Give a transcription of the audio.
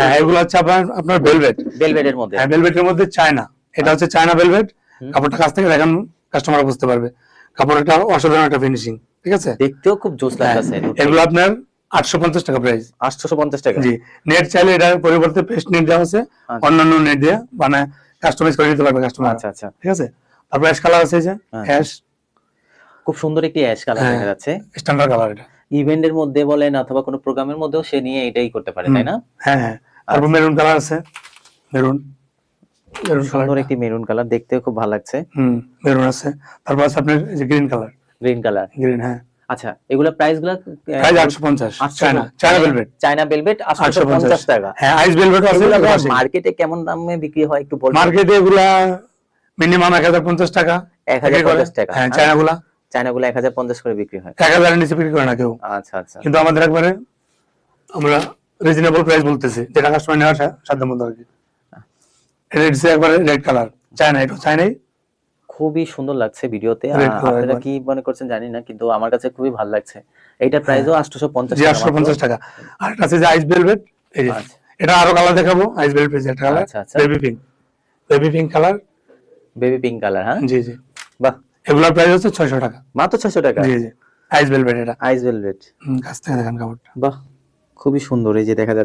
হ্যাঁ এগুলো হচ্ছে আপনার ভেলভেট, ভেলভেটের মধ্যে। হ্যাঁ ভেলভেটের মধ্যে চায়না, এটা হচ্ছে চায়না ভেলভেট। কাপড়টা কাছ থেকে দেখেন কাস্টমার বুঝতে পারবে, কাপড় একটা অসাধারণ একটা ফিনিশিং, ঠিক আছে, দেখতেও খুব জোস লাগতেছে। এগুলো আপনার 850 টাকা প্রাইস। 850 টাকা। জি, নেট চাইলে এটার পরিবর্তে পেস্ট নেট দেওয়া আছে, অন্যান্য নেট দিয়ে মানে কাস্টমাইজ করে দিতে পারবে কাস্টমার। আচ্ছা আচ্ছা, ঠিক আছে। তারপর অ্যাশ কালার আছে, এই যে অ্যাশ, খুব সুন্দর একটি অ্যাশ কালার দেখা যাচ্ছে, স্ট্যান্ডার্ড কালার। এটা ইভেন্টের মধ্যে বলেন অথবা কোনো প্রোগ্রামের মধ্যেও সে নিয়ে এটাই করতে পারে, তাই না? হ্যাঁ হ্যাঁ। তারপর মেরুন কালার আছে, মেরুন, মেরুন সুন্দর কালার, একটি মেরুন কালার, দেখতেও খুব ভালো লাগছে। মেরুন আছে। তারপর আছে আপনার এই যে green colour, green colour. Green, হ্যাঁ। আচ্ছা, এগুলা প্রাইস গুলা price 850, China, China velvet, China velvet 850 টাকা। হ্যাঁ আইস ভেলভেট আছে। মার্কেটে কেমন দামে বিক্রি হয় একটু বলবেন? মার্কেটে এগুলা মিনিমাম 1050 টাকা, 1050 টাকা। হ্যাঁ চায়নাগুলা, চায়নাগুলো 1050 করে বিক্রি হয়, 1000 এর নিচে বিক্রি করে না কেউ। আচ্ছা আচ্ছা। কিন্তু আমাদের একবারে আমরা রিজনেবল প্রাইস বলতেছি, যেটা কাস্টমার নেওয়ার সাধ্য মতো আর কি। এটা হচ্ছে একবারে রেড কালার, চায়না, এটা চায়নাই, খুবই সুন্দর লাগছে ভিডিওতে। আপনারা কি মনে করছেন জানি না, কিন্তু আমার কাছে খুবই ভালো লাগছে। এইটার প্রাইসও 850 টাকা। 850 টাকা। আর এটা আছে যে আইস ভেলভেট, এই যে এটা আরো কালার দেখাবো। আইস ভেলভেট একটা colour, baby pink, baby pink colour, baby pink colour. হ্যাঁ জি জি, বাহ। এগুলোর প্রাইস হচ্ছে 600 টাকা, মাত্র 600 টাকা। জি জি, আইস ভেলভেট, এটা আইস ভেলভেট, কাছ থেকে দেখেন কাপড়টা, বাহ খুবই সুন্দর। এই যে দেখা যাচ্ছে